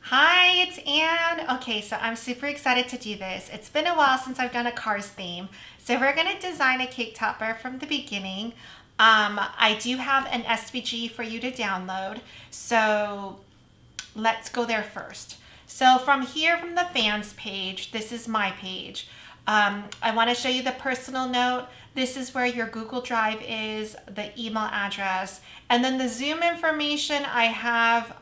Hi, it's Anne. Okay, so I'm super excited to do this. It's been a while since I've done a Cars theme. So we're going to design a cake topper from the beginning. I do have an SVG for you to download. So let's go there first. So from here, from the fans page, this is my page. I want to show you the personal note. This is where your Google Drive is, the email address, and then the Zoom information I have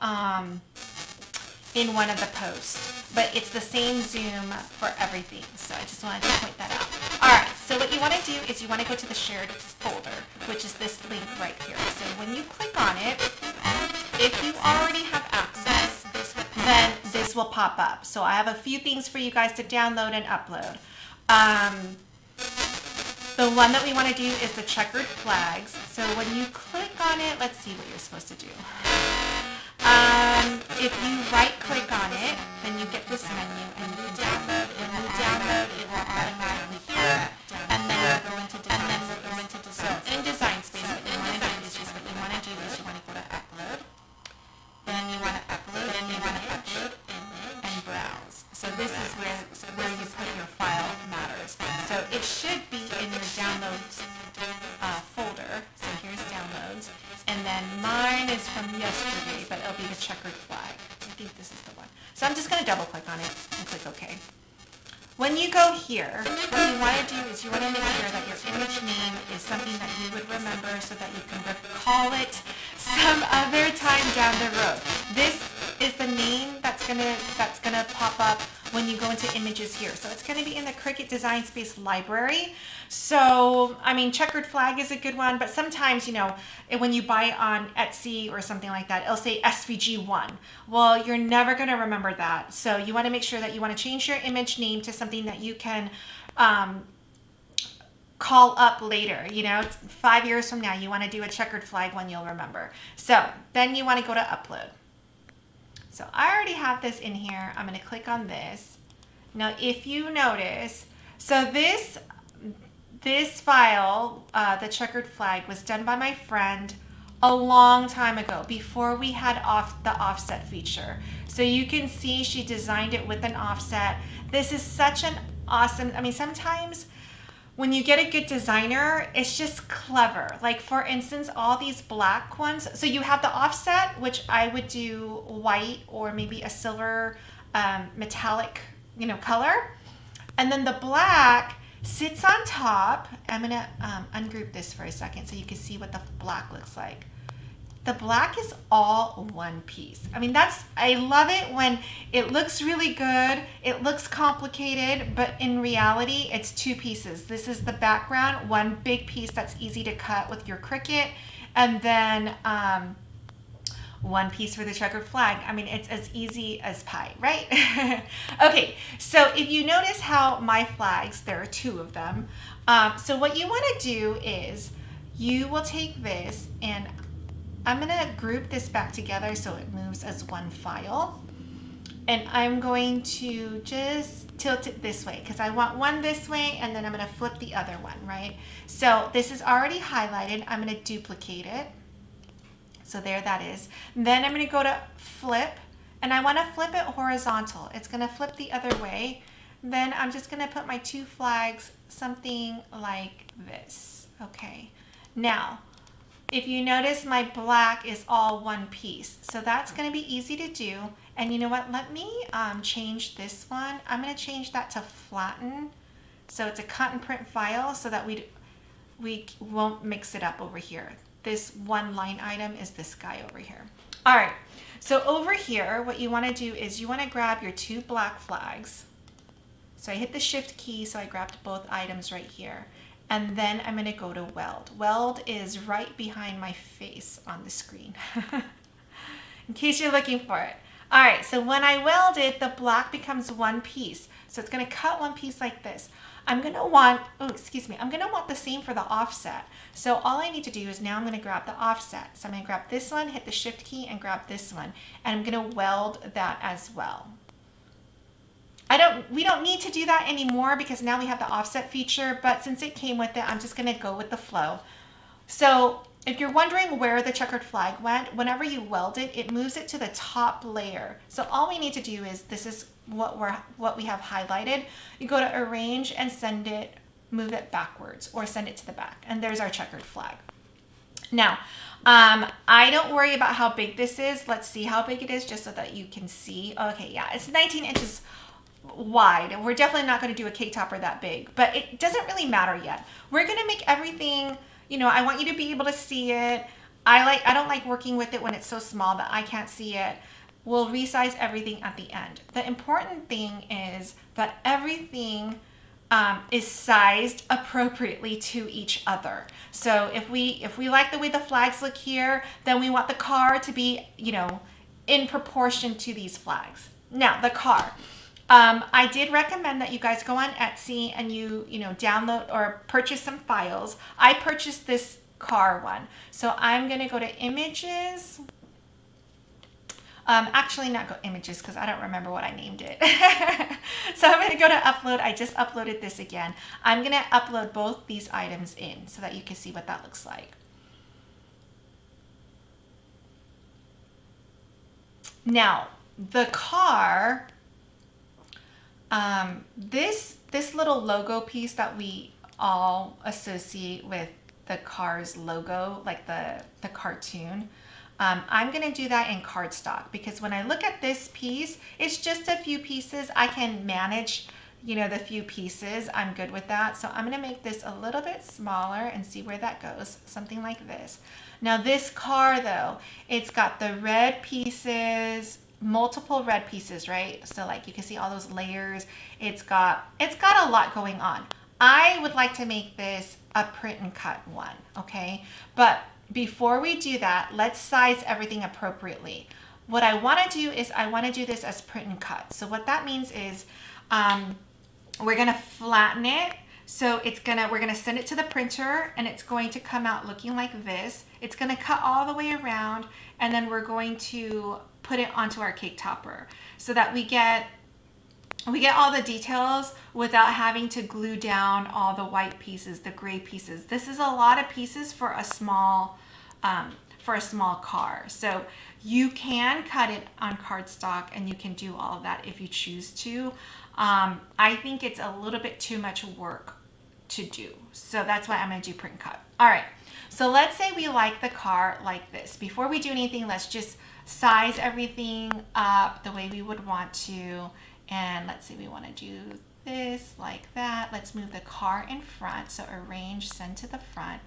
in one of the posts, but it's the same Zoom for everything. So I just wanted to point that out. All right, so what you want to do is you want to go to the shared folder, which is this link right here. So when you click on it, if you already have access, then this will pop up. So I have a few things for you guys to download and upload. The one that we want to do is the checkered flags. So when you click on it, let's see what you're supposed to do. If you right click on it, then you get this menu and you download. When you download, it will automatically here, and then we'll go into design. So in design space, what you want to do is you want to go to upload. Then you want to upload, and browse. So this is where you put your file matters. So it should be in your downloads folder. So here's downloads. And then mine is from yesterday, but it'll be the checkered flag. I think this is the one. So I'm just going to double click on it and click OK. When you go here, what you want to do is you want to make sure that your image name is something that you would remember so that you can recall it some other time down the road. This is the name that's gonna pop up when you go into images here. So it's going to be in the Cricut Design Space library. So, I mean, checkered flag is a good one, but sometimes, you know, when you buy it on Etsy or something like that, it'll say SVG1. Well, you're never going to remember that. So you want to make sure that you want to change your image name to something that you can call up later. You know, 5 years from now, you want to do a checkered flag one you'll remember. So then you want to go to upload. So I already have this in here. I'm going to click on this. Now, if you notice, so this file, the checkered flag, was done by my friend a long time ago, before we had the offset feature. So you can see she designed it with an offset. This is such an awesome, I mean, sometimes when you get a good designer, it's just clever. Like, for instance, all these black ones. So you have the offset, which I would do white or maybe a silver metallic, you know, color. And then the black sits on top. I'm going to ungroup this for a second so you can see what the black looks like. The black is all one piece. I mean, I love it when it looks really good, it looks complicated, but in reality, it's two pieces. This is the background, one big piece that's easy to cut with your Cricut, and then one piece for the checkered flag. I mean, it's as easy as pie, right? Okay, so if you notice how my flags, there are two of them. So what you want to do is you will take this, and I'm going to group this back together so it moves as one file. And I'm going to just tilt it this way because I want one this way, and then I'm going to flip the other one, right? So this is already highlighted. I'm going to duplicate it. So there that is. Then I'm going to go to flip, and I want to flip it horizontal. It's going to flip the other way. Then I'm just going to put my two flags something like this. Okay. Now, if you notice, my black is all one piece. So that's going to be easy to do. And you know what? Let me change this one. I'm going to change that to flatten. So it's a cut and print file so that we won't mix it up over here. This one line item is this guy over here. All right. So over here, what you want to do is you want to grab your two black flags. So I hit the shift key, so I grabbed both items right here. And then I'm going to go to weld. Weld is right behind my face on the screen, in case you're looking for it. All right, so when I weld it, the black becomes one piece. So it's going to cut one piece like this. I'm going to want, I'm going to want the same for the offset. So all I need to do is now I'm going to grab the offset. So I'm going to grab this one, hit the shift key, and grab this one. And I'm going to weld that as well. We don't need to do that anymore because now we have the offset feature, but since it came with it, I'm just going to go with the flow. So if you're wondering where the checkered flag went, whenever you weld it, it moves it to the top layer. So all we need to do is, this is what we have highlighted. You go to arrange and send it, move it backwards, or send it to the back. And there's our checkered flag. Now, I don't worry about how big this is. Let's see how big it is just so that you can see. Okay, yeah, it's 19 inches wide. We're definitely not going to do a cake topper that big, but it doesn't really matter yet. We're going to make everything, you know, I want you to be able to see it. I don't like working with it when it's so small that I can't see it. We'll resize everything at the end. The important thing is that everything is sized appropriately to each other. So if we like the way the flags look here, then we want the car to be, you know, in proportion to these flags. Now, the car. I did recommend that you guys go on Etsy and you know, download or purchase some files. I purchased this car one. So I'm going to go to images. Actually not go images because I don't remember what I named it. So I'm going to go to upload. I just uploaded this again. I'm going to upload both these items in so that you can see what that looks like. Now, the car, this little logo piece that we all associate with the car's logo, like the cartoon, I'm going to do that in cardstock because when I look at this piece, it's just a few pieces. I can manage, you know, the few pieces. I'm good with that. So I'm going to make this a little bit smaller and see where that goes. Something like this. Now this car though, it's got the red pieces, multiple red pieces, right? So like you can see all those layers. It's got a lot going on. I would like to make this a print and cut one, okay? But before we do that, let's size everything appropriately. What I want to do is I want to do this as print and cut. So what that means is we're going to flatten it. So we're going to send it to the printer and it's going to come out looking like this. It's going to cut all the way around and then we're going to put it onto our cake topper so that we get all the details without having to glue down all the white pieces, the gray pieces. This is a lot of pieces for a small car. So you can cut it on cardstock and you can do all of that if you choose to. I think it's a little bit too much work to do. So that's why I'm going to do print and cut. All right. So let's say we like the car like this. Before we do anything, let's just size everything up the way we would want to. And let's say we want to do this like that. Let's move the car in front. So arrange, send to the front.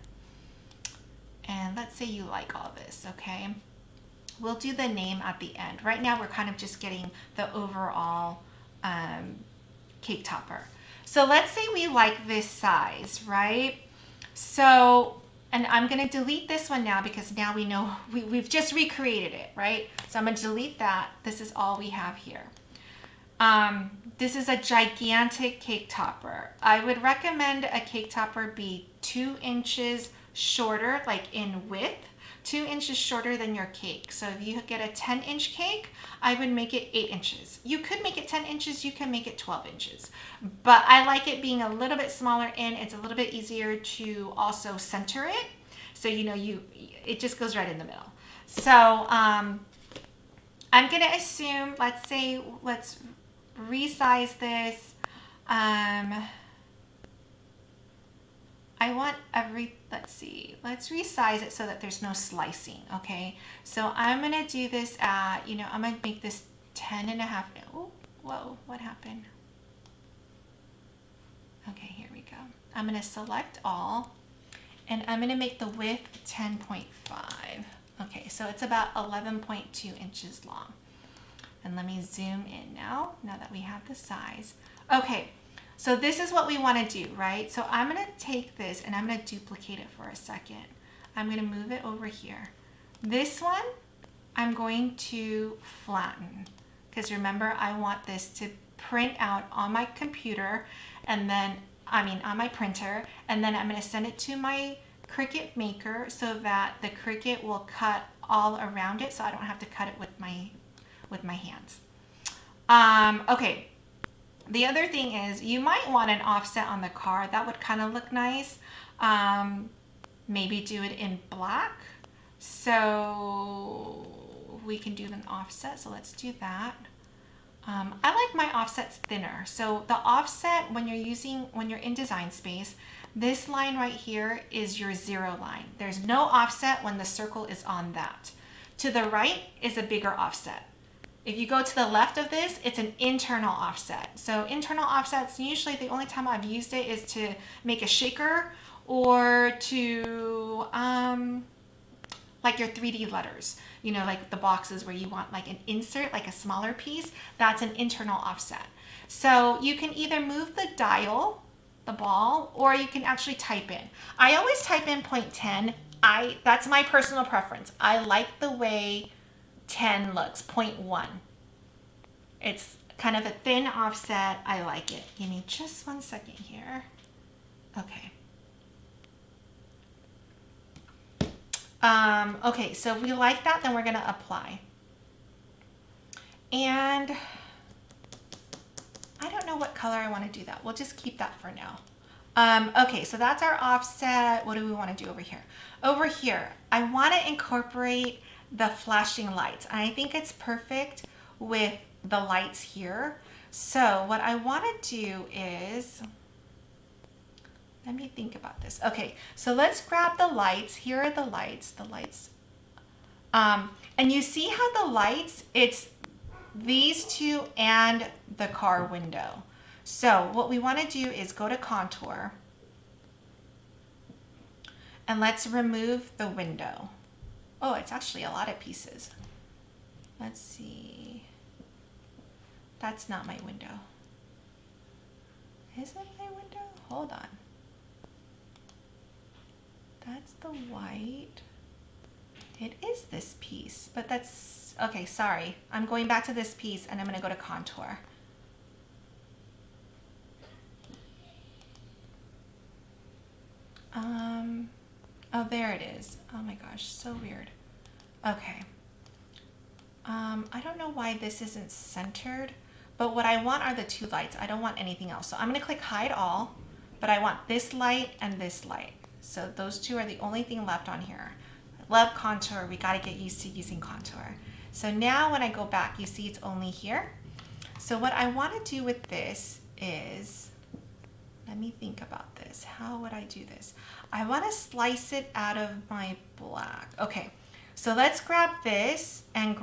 And let's say you like all this, okay? We'll do the name at the end. Right now we're kind of just getting the overall cake topper. So let's say we like this size, right? So, and I'm going to delete this one now because now we know we've just recreated it, right? So I'm going to delete that. This is all we have here. This is a gigantic cake topper. I would recommend a cake topper be 2 inches shorter, like in width, 2 inches shorter than your cake. So if you get a 10-inch cake, I would make it 8 inches. You could make it 10 inches, you can make it 12 inches. But I like it being a little bit smaller in. It's a little bit easier to also center it. So you know, it just goes right in the middle. So I'm gonna assume, let's resize this. I want let's resize it so that there's no slicing, okay? So I'm gonna do this at, I'm gonna make this 10.5. Oh, whoa, what happened? Okay, here we go. I'm gonna select all, and I'm gonna make the width 10.5. Okay, so it's about 11.2 inches long. And let me zoom in now that we have the size. Okay, so this is what we want to do, right? So I'm going to take this and I'm going to duplicate it for a second. I'm going to move it over here. This one, I'm going to flatten because remember, I want this to print out on my computer and then, on my printer, and then I'm going to send it to my Cricut maker so that the Cricut will cut all around it so I don't have to cut it with my hands. Okay, the other thing is you might want an offset on the car. That would kind of look nice. maybe do it in black. So we can do an offset. So let's do that. I like my offsets thinner. So the offset, when you're in Design Space, this line right here is your 0 line. There's no offset when the circle is on that. To the right is a bigger offset. If you go to the left of this, it's an internal offset. So internal offsets, usually the only time I've used it is to make a shaker or to like your 3D letters, you know, like the boxes where you want like an insert, like a smaller piece, that's an internal offset. So you can either move the dial, the ball, or you can actually type in. I always type in 0.10. That's my personal preference. I like the way 10 looks, 0.1. It's kind of a thin offset. I like it. Give me just 1 second here. Okay. Okay, so if we like that, then we're going to apply. And I don't know what color I want to do that. We'll just keep that for now. Okay, so that's our offset. What do we want to do over here? Over here, I want to incorporate the flashing lights. And I think it's perfect with the lights here. So what I want to do is, let me think about this. Okay, so let's grab the lights. Here are the lights. And you see how the lights, it's these two and the car window. So what we want to do is go to contour and let's remove the window. Oh, it's actually a lot of pieces. Let's see. That's not my window. Is it my window? Hold on. That's the white. It is this piece, but that's, okay, sorry. I'm going back to this piece and I'm gonna go to contour. Oh, there it is. Oh my gosh, so weird. Okay. I don't know why this isn't centered, but what I want are the two lights. I don't want anything else. So I'm gonna click hide all, but I want this light and this light. So those two are the only thing left on here. I love contour. We got to get used to using contour. So now when I go back, you see it's only here. So what I want to do with this is, let me think about this. How would I do this? I want to slice it out of my black. Okay, so let's grab this and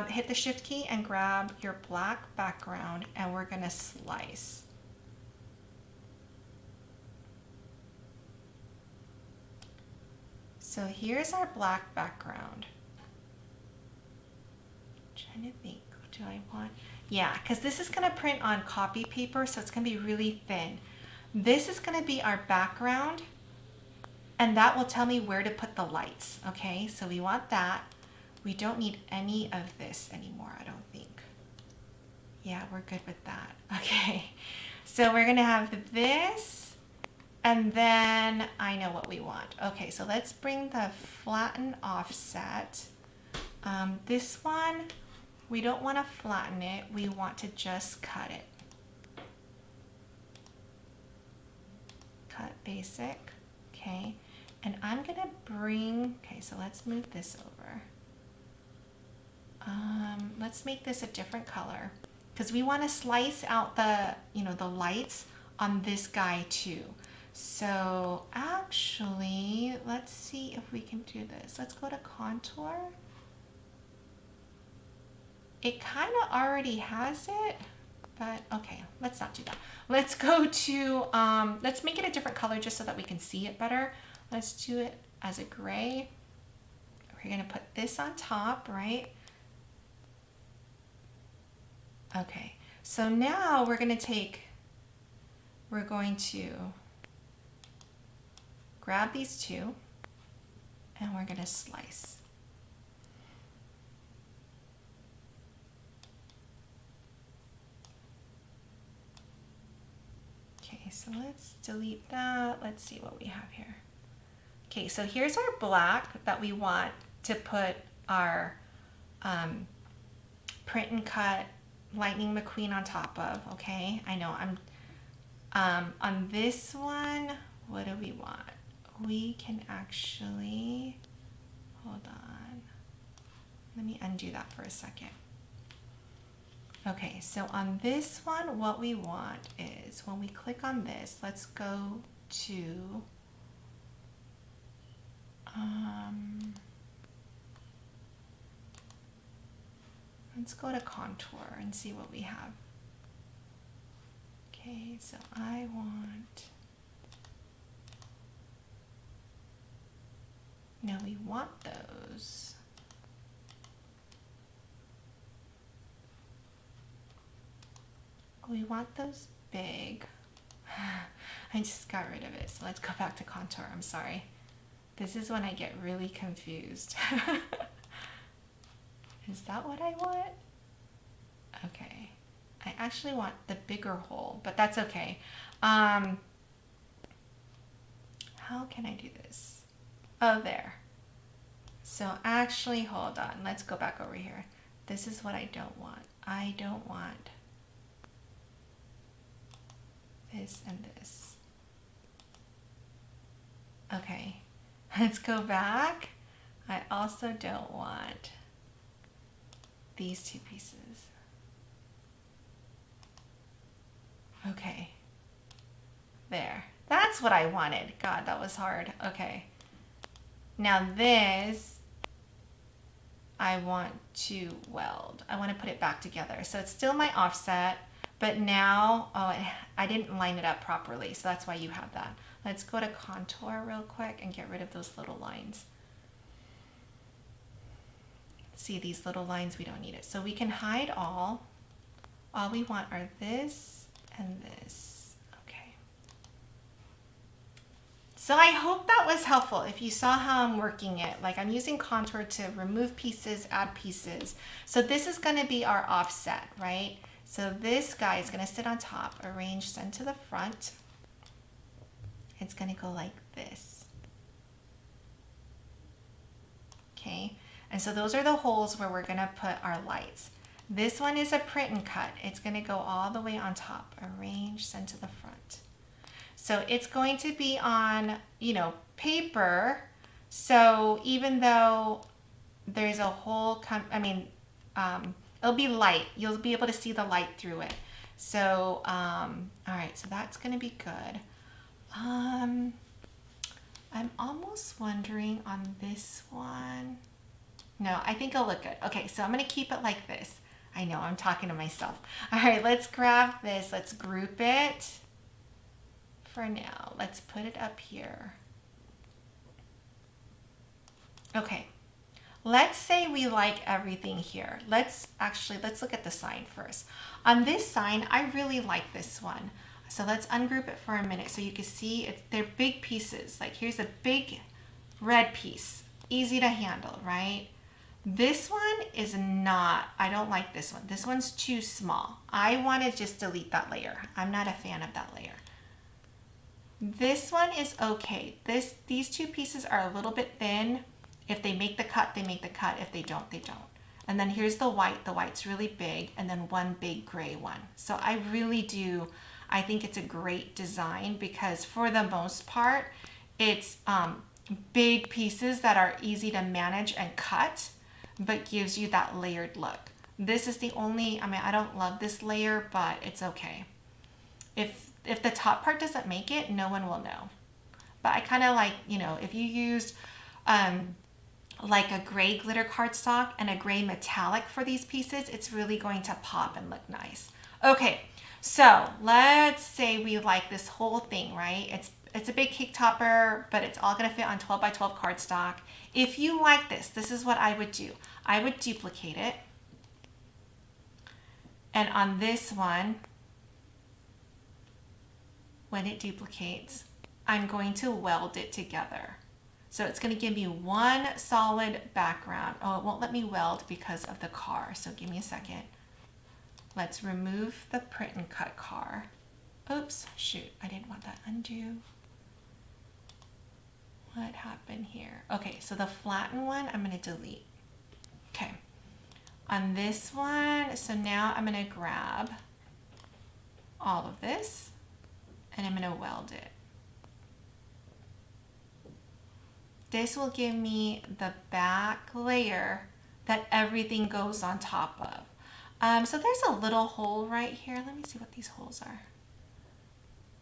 hit the shift key and grab your black background, and we're going to slice. So here's our black background. I'm trying to think, do I want? Yeah, because this is going to print on copy paper, so it's going to be really thin. This is going to be our background, and that will tell me where to put the lights. Okay, so we want that. We don't need any of this anymore, I don't think. Yeah, we're good with that. Okay, so we're going to have this. And then I know what we want. Okay, so let's bring the flatten offset. This one, we don't want to flatten it. We want to just cut it. Cut basic, okay. And I'm gonna okay, so let's move this over. Let's make this a different color because we want to slice out the, the lights on this guy too. So actually, let's see if we can do this. Let's go to contour. It kind of already has it, but okay, let's not do that. Let's go to, let's make it a different color just so that we can see it better. Let's do it as a gray. We're gonna put this on top, right? Okay, so now we're going to grab these two and we're going to slice. Okay, so let's delete that. Let's see what we have here. Okay, so here's our black that we want to put our print and cut Lightning McQueen on top of. Okay, I know I'm on this one. What do we want? we can actually, hold on, let me undo that for a second. Okay, so on this one, what we want is when we click on this, let's go to let's go to contour and see what we have. Okay, so I want, no, we want those. We want those big. I just got rid of it, so let's go back to contour. I'm sorry. This is when I get really confused. Is that what I want? Okay. I actually want the bigger hole, but that's okay. How can I do this? Oh, there. So actually, hold on. Let's go back over here. This is what I don't want. I don't want this and this. Okay. Let's go back. I also don't want these two pieces. Okay. There. That's what I wanted. God, that was hard. Okay. Now this, I want to weld. I want to put it back together. So it's still my offset, but now, oh, I didn't line it up properly. So that's why you have that. Let's go to contour real quick and get rid of those little lines. See these little lines, we don't need it. So we can hide all. All we want are this and this. Okay. So I hope that was helpful. If you saw how I'm working it, like I'm using contour to remove pieces, add pieces. So this is going to be our offset, right? So this guy is going to sit on top, arrange, send to the front. It's going to go like this. Okay. And so those are the holes where we're going to put our lights. This one is a print and cut. It's going to go all the way on top. Arrange, send to the front. So it's going to be on, you know, paper. So even though there's a hole, it'll be light. You'll be able to see the light through it. So, all right, so that's going to be good. I'm almost wondering on this one. No, I think it'll look good. Okay, so I'm going to keep it like this. I know, I'm talking to myself. All right, let's grab this. Let's group it for now. Let's put it up here. Okay, let's say we like everything here. Let's look at the sign first. On this sign, I really like this one. So let's ungroup it for a minute so you can see they're big pieces. Like here's a big red piece, easy to handle, right? This one is not, I don't like this one. This one's too small. I want to just delete that layer. I'm not a fan of that layer. This one is okay. These two pieces are a little bit thin. If they make the cut, they make the cut. If they don't, they don't. And then here's the white. The white's really big, and then one big gray one. So I really do, I think it's a great design because for the most part, it's big pieces that are easy to manage and cut, but gives you that layered look. This is the only, I don't love this layer, but it's okay. If the top part doesn't make it, no one will know. But I kind of like, you know, if you used like a gray glitter cardstock and a gray metallic for these pieces, it's really going to pop and look nice. Okay, so let's say we like this whole thing, right? It's a big cake topper, but it's all gonna fit on 12 by 12 cardstock. If you like this, this is what I would do. I would duplicate it. And on this one, when it duplicates, I'm going to weld it together. So it's going to give me one solid background. Oh, it won't let me weld because of the car. So give me a second. Let's remove the print and cut car. Oops, shoot, I didn't want that. Undo. What happened here? Okay, so the flattened one, I'm going to delete. Okay. On this one, so now I'm going to grab all of this and I'm going to weld it. this will give me the back layer that everything goes on top of. So there's a little hole right here. Let me see what these holes are.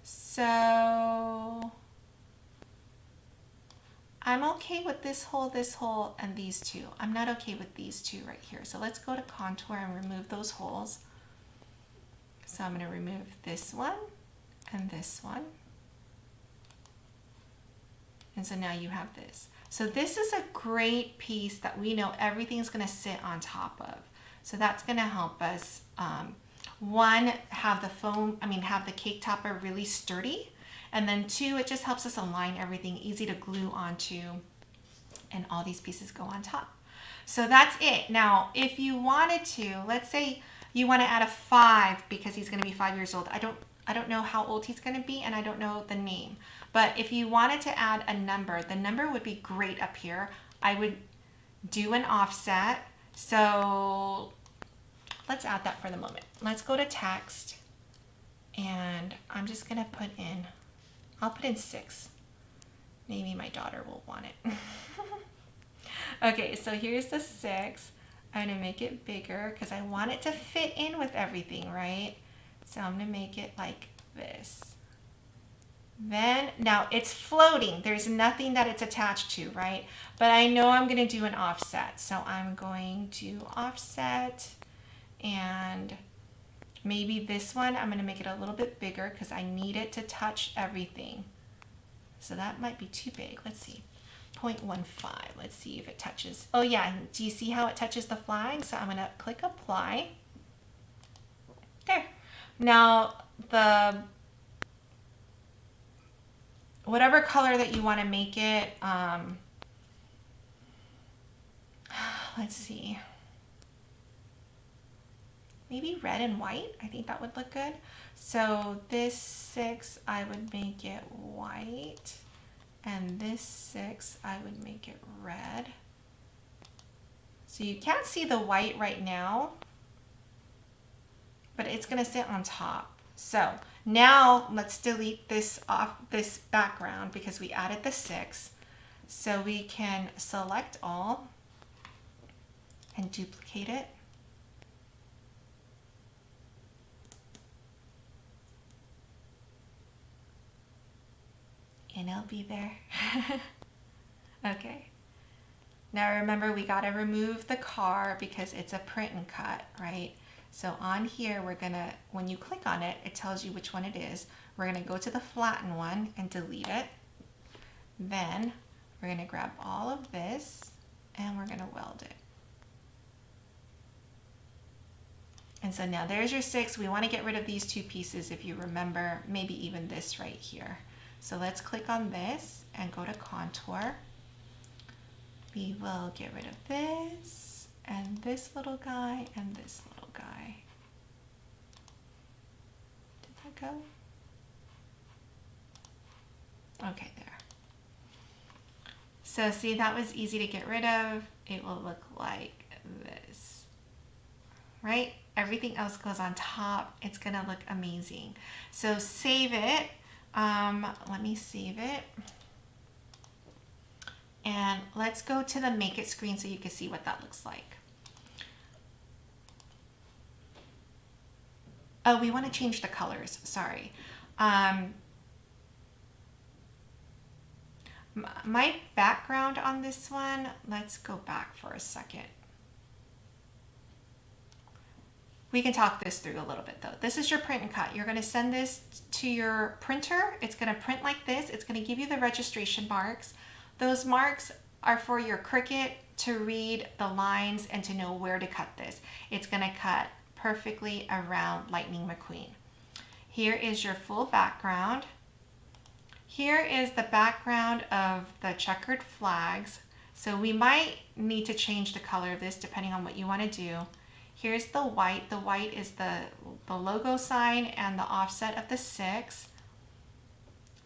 So I'm okay with this hole, and these two. I'm not okay with these two right here. So let's go to contour and remove those holes. So I'm going to remove this one and this one. And so now you have this. So this is a great piece that we know everything's going to sit on top of. So that's going to help us, one, have the cake topper really sturdy. And then two, it just helps us align everything, easy to glue onto, and all these pieces go on top. So that's it. Now, if you wanted to, let's say you want to add a 5 because he's going to be 5 years old. I don't know how old he's going to be, and I don't know the name. But if you wanted to add a number, the number would be great up here. I would do an offset. So let's add that for the moment. Let's go to text, and I'm just going to put in, I'll put in 6. Maybe my daughter will want it. Okay, so here's the 6. I'm going to make it bigger because I want it to fit in with everything, right? So I'm going to make it like this. Then, now it's floating. There's nothing that it's attached to, right? But I know I'm going to do an offset. So I'm going to offset, and maybe this one, I'm going to make it a little bit bigger because I need it to touch everything. So that might be too big. Let's see. 0.15. Let's see if it touches. Oh yeah, do you see how it touches the flag? So I'm going to click apply. There. Now whatever color that you want to make it, let's see. Maybe red and white. I think that would look good. So this 6, I would make it white. And this 6, I would make it red. So you can't see the white right now, but it's going to sit on top. So now let's delete this off, this background, because we added the 6. So we can select all and duplicate it. And it'll be there. Okay. Now remember, we got to remove the car because it's a print and cut, right? So on here, we're gonna, when you click on it, it tells you which one it is. We're gonna go to the flatten one and delete it. Then we're gonna grab all of this and we're gonna weld it. And so now there's your 6. We want to get rid of these 2 pieces, if you remember, maybe even this right here. So let's click on this and go to contour. We will get rid of this and this little guy and this little guy. Did that go? Okay, there. So see, that was easy to get rid of. It will look like this, right? Everything else goes on top. It's gonna look amazing. So save it. Let me save it. And let's go to the make it screen so you can see what that looks like. Oh, we want to change the colors, sorry. My background on this one, let's go back for a second. We can talk this through a little bit though. This is your print and cut. You're going to send this to your printer. It's going to print like this. It's going to give you the registration marks. Those marks are for your Cricut to read the lines and to know where to cut this. It's going to cut perfectly around Lightning McQueen. Here is your full background. Here is the background of the checkered flags. So we might need to change the color of this depending on what you want to do. Here's the white. The white is the logo sign and the offset of the 6.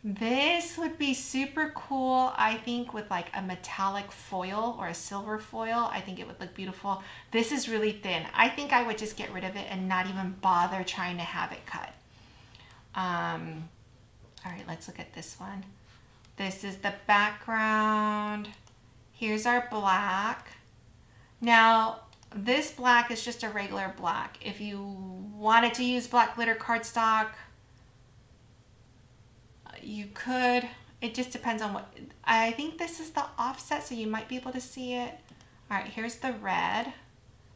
This would be super cool, I think, with like a metallic foil or a silver foil. I think it would look beautiful. This is really thin. I think I would just get rid of it and not even bother trying to have it cut. All right, let's look at this one. This is the background. Here's our black. Now, this black is just a regular black. If you wanted to use black glitter cardstock, you could. It just depends on what. I think this is the offset, so you might be able to see it. All right, here's the red,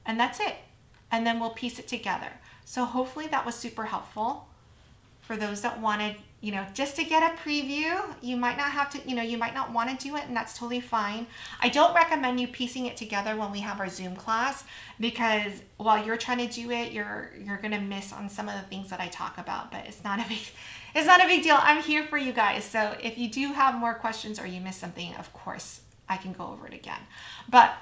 and that's it. And then we'll piece it together. So hopefully that was super helpful for those that wanted, you know, just to get a preview. You might not have to, you know, you might not want to do it, and that's totally fine. I don't recommend you piecing it together when we have our Zoom class, because while you're trying to do it, you're gonna miss on some of the things that I talk about. But it's not a big deal. I'm here for you guys. So if you do have more questions or you miss something, of course I can go over it again. But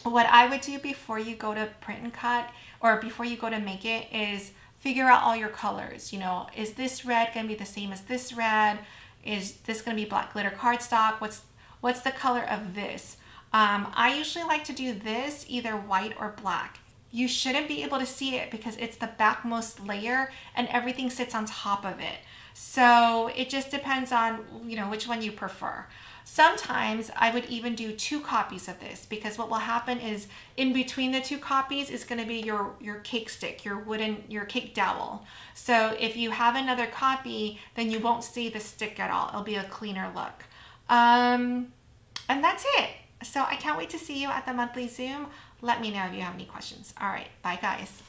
what I would do before you go to print and cut, or before you go to make it, is figure out all your colors. You know, is this red going to be the same as this red? Is this going to be black glitter cardstock? What's the color of this? I usually like to do this either white or black. You shouldn't be able to see it because it's the backmost layer and everything sits on top of it. So it just depends on, you know, which one you prefer. Sometimes I would even do 2 copies of this, because what will happen is in between the 2 copies is going to be your cake stick, your cake dowel. So if you have another copy, then you won't see the stick at all. It'll be a cleaner look. And that's it. So I can't wait to see you at the monthly Zoom. Let me know if you have any questions. All right. Bye, guys.